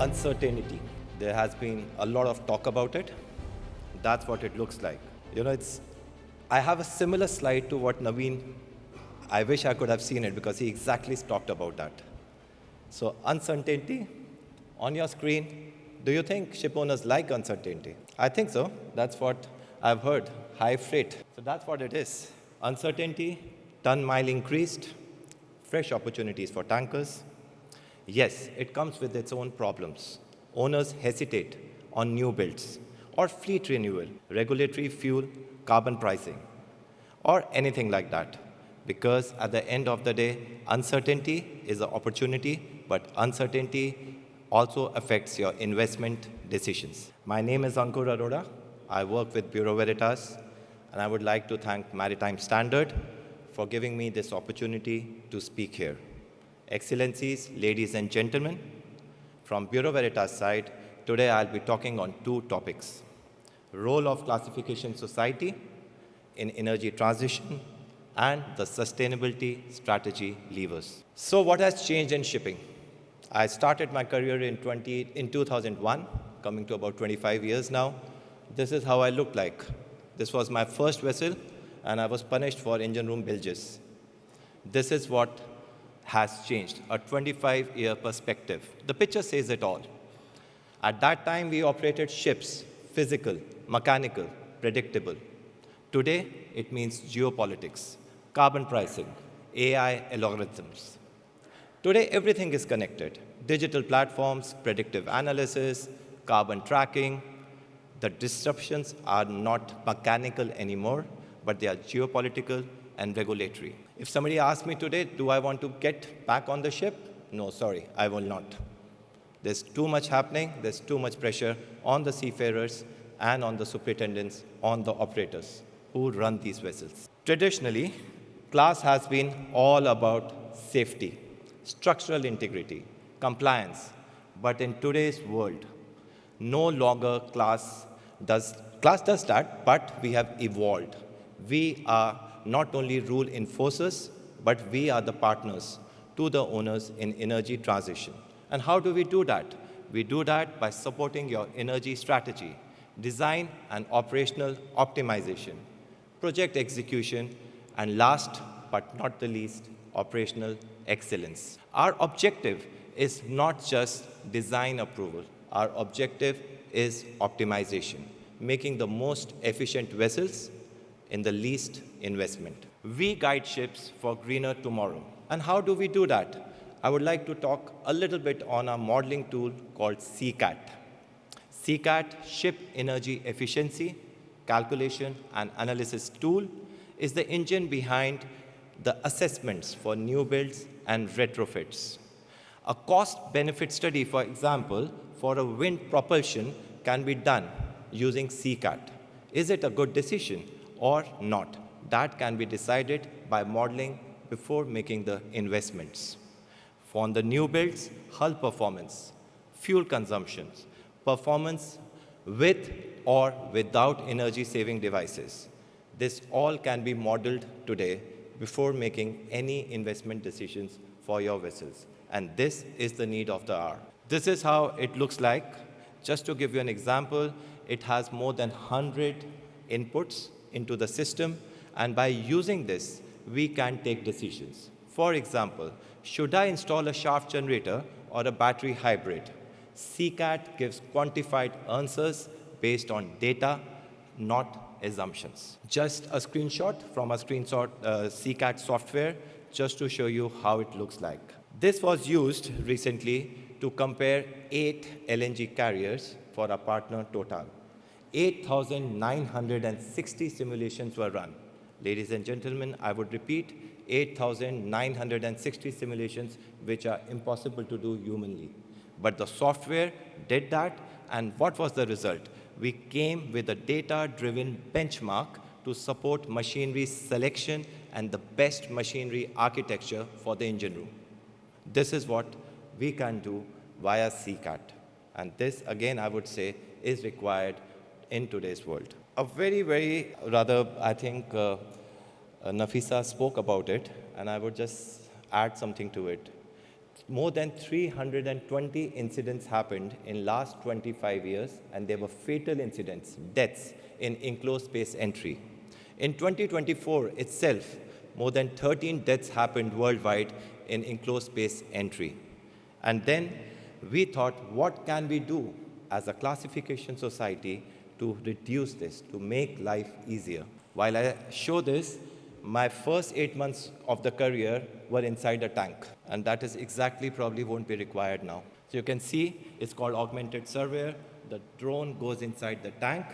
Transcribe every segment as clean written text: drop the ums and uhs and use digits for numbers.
Uncertainty. There has been a lot of talk about it. That's what it looks like. I have a similar slide to what Naveen, I wish I could have seen it because he exactly talked about that. So uncertainty on your screen. Do you think ship owners like uncertainty? I think so. That's what I've heard. High freight. So that's what it is. Uncertainty, ton mile increased, fresh opportunities for tankers. Yes, it comes with its own problems. Owners hesitate on new builds or fleet renewal, regulatory fuel, carbon pricing, or anything like that. Because at the end of the day, uncertainty is an opportunity, but uncertainty also affects your investment decisions. My name is Ankur Arora. I work with Bureau Veritas, and I would like to thank Maritime Standard for giving me this opportunity to speak here. Excellencies, ladies and gentlemen, from Bureau Veritas side, today I'll be talking on two topics: role of classification society in energy transition and the sustainability strategy levers. So what has changed in shipping? I started my career in 2001, coming to about 25 years now. This is how I looked like. This was my first vessel, and I was punished for engine room bilges. This is what has changed, a 25-year perspective. The picture says it all. At that time, we operated ships, physical, mechanical, predictable. Today, it means geopolitics, carbon pricing, AI algorithms. Today, everything is connected. Digital platforms, predictive analysis, carbon tracking. The disruptions are not mechanical anymore, but they are geopolitical and regulatory. If somebody asks me today, do I want to get back on the ship? No, sorry, I will not. There's too much happening. There's too much pressure on the seafarers and on the superintendents, on the operators who run these vessels. Traditionally, class has been all about safety, structural integrity, compliance. But in today's world, no longer class does that, but we have evolved. We are not only rule enforcers, but we are the partners to the owners in energy transition. And how do we do that? We do that by supporting your energy strategy, design and operational optimization, project execution, and last but not the least, operational excellence. Our objective is not just design approval. Our objective is optimization, making the most efficient vessels in the least investment. We guide ships for greener tomorrow. And how do we do that? I would like to talk a little bit on our modeling tool called CCAT. CCAT, Ship Energy Efficiency Calculation and Analysis Tool, is the engine behind the assessments for new builds and retrofits. A cost-benefit study, for example, for a wind propulsion can be done using CCAT. Is it a good decision or not? That can be decided by modeling before making the investments. For the new builds, hull performance, fuel consumptions, performance with or without energy-saving devices. This all can be modeled today before making any investment decisions for your vessels. And this is the need of the hour. This is how it looks like. Just to give you an example, it has more than 100 inputs into the system, and by using this, we can take decisions. For example, should I install a shaft generator or a battery hybrid? CCAT gives quantified answers based on data, not assumptions. Just a screenshot from a CCAT software, just to show you how it looks like. This was used recently to compare 8 LNG carriers for our partner Total. 8,960 simulations were run. Ladies and gentlemen, I would repeat, 8,960 simulations which are impossible to do humanly. But the software did that, and what was the result? We came with a data-driven benchmark to support machinery selection and the best machinery architecture for the engine room. This is what we can do via CCAT. And this, again, I would say, is required in today's world. I think Nafisa spoke about it, and I would just add something to it. More than 320 incidents happened in last 25 years, and they were fatal incidents, deaths in enclosed space entry. In 2024 itself, more than 13 deaths happened worldwide in enclosed space entry. And then we thought, what can we do as a classification society to reduce this, to make life easier? While I show this, my first 8 months of the career were inside a tank, and that is exactly probably won't be required now. So you can see it's called augmented surveyor. The drone goes inside the tank,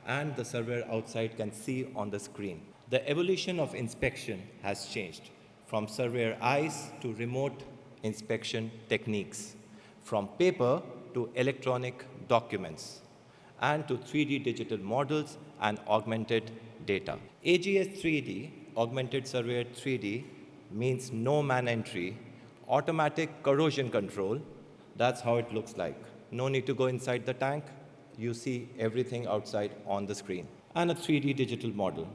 and the surveyor outside can see on the screen. The evolution of inspection has changed from surveyor eyes to remote inspection techniques, from paper to electronic documents, and to 3D digital models and augmented data. AGS 3D, Augmented Surveyor 3D, means no man entry, automatic corrosion control. That's how it looks like. No need to go inside the tank. You see everything outside on the screen. And a 3D digital model.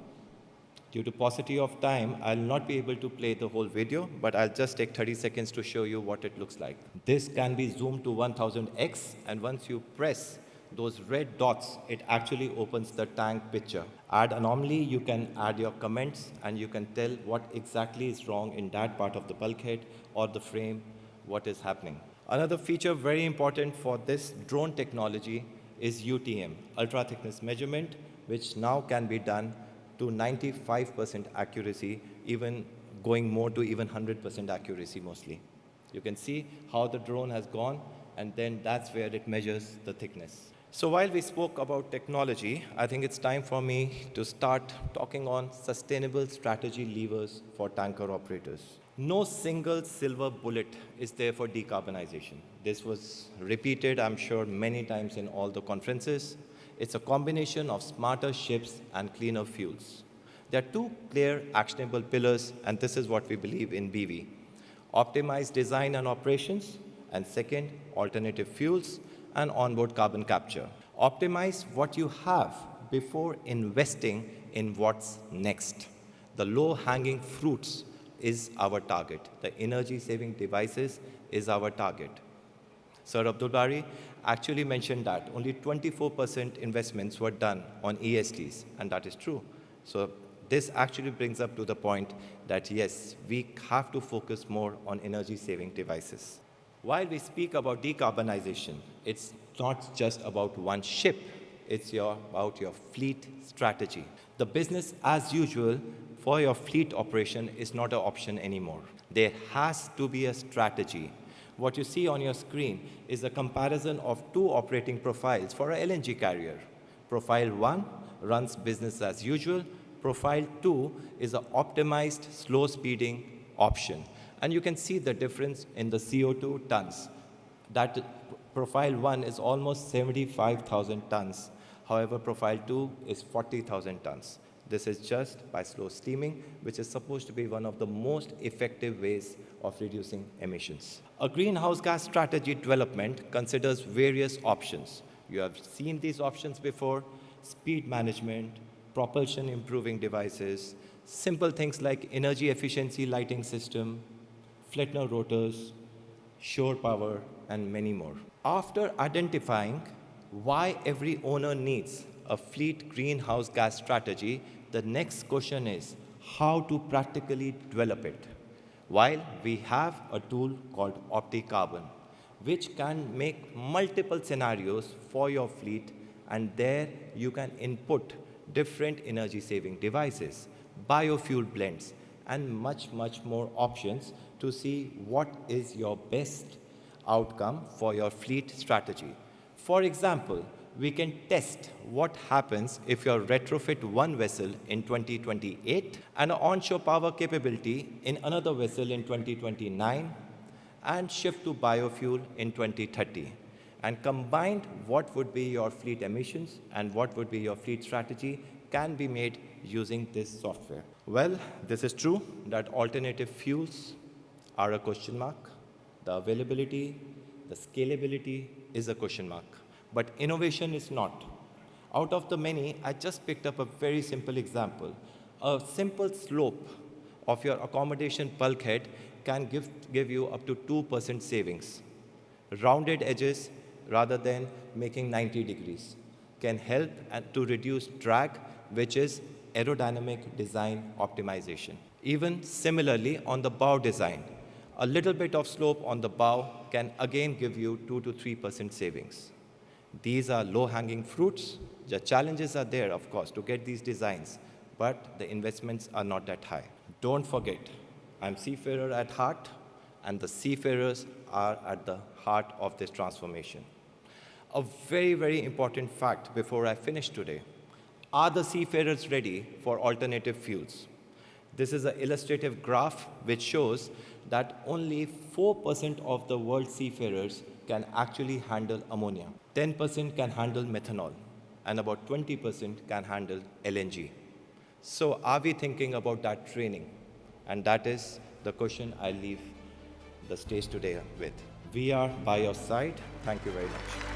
Due to paucity of time, I'll not be able to play the whole video, but I'll just take 30 seconds to show you what it looks like. This can be zoomed to 1000x, and once you press those red dots, it actually opens the tank picture. Add anomaly, you can add your comments, and you can tell what exactly is wrong in that part of the bulkhead or the frame, what is happening. Another feature very important for this drone technology is UTM, ultra thickness measurement, which now can be done to 95% accuracy, even going more to even 100% accuracy mostly. You can see how the drone has gone, and then that's where it measures the thickness. So while we spoke about technology, I think it's time for me to start talking on sustainable strategy levers for tanker operators. No single silver bullet is there for decarbonization. This was repeated, I'm sure, many times in all the conferences. It's a combination of smarter ships and cleaner fuels. There are two clear, actionable pillars, and this is what we believe in BV. Optimize design and operations, and second, alternative fuels and onboard carbon capture. Optimize what you have before investing in what's next. The low-hanging fruits is our target. The energy-saving devices is our target. Sir Abdul Bari actually mentioned that only 24% investments were done on ESDs, and that is true. So this actually brings up to the point that, yes, we have to focus more on energy-saving devices. While we speak about decarbonization, it's not just about one ship, it's about your fleet strategy. The business as usual for your fleet operation is not an option anymore. There has to be a strategy. What you see on your screen is a comparison of two operating profiles for an LNG carrier. Profile 1 runs business as usual. Profile 2 is an optimized slow speeding option. And you can see the difference in the CO2 tons. That profile 1 is almost 75,000 tons. However, profile 2 is 40,000 tons. This is just by slow steaming, which is supposed to be one of the most effective ways of reducing emissions. A greenhouse gas strategy development considers various options. You have seen these options before: speed management, propulsion improving devices, simple things like energy efficiency lighting system, Flettner rotors, shore power, and many more. After identifying why every owner needs a fleet greenhouse gas strategy, the next question is how to practically develop it. While we have a tool called OptiCarbon, which can make multiple scenarios for your fleet, and there you can input different energy-saving devices, biofuel blends, and much, much more options to see what is your best outcome for your fleet strategy. For example, we can test what happens if you retrofit one vessel in 2028 and an onshore power capability in another vessel in 2029 and shift to biofuel in 2030. And combined, what would be your fleet emissions and what would be your fleet strategy can be made using this software. Well, this is true that alternative fuels are a question mark. The availability, the scalability is a question mark. But innovation is not. Out of the many, I just picked up a very simple example. A simple slope of your accommodation bulkhead can give you up to 2% savings. Rounded edges rather than making 90 degrees can help to reduce drag, which is aerodynamic design optimization. Even similarly, on the bow design, a little bit of slope on the bow can again give you 2 to 3% savings. These are low-hanging fruits. The challenges are there, of course, to get these designs, but the investments are not that high. Don't forget, I'm seafarer at heart, and the seafarers are at the heart of this transformation. A very, very important fact before I finish today. Are the seafarers ready for alternative fuels? This is an illustrative graph which shows that only 4% of the world's seafarers can actually handle ammonia. 10% can handle methanol, and about 20% can handle LNG. So are we thinking about that training? And that is the question I leave the stage today with. We are by your side. Thank you very much.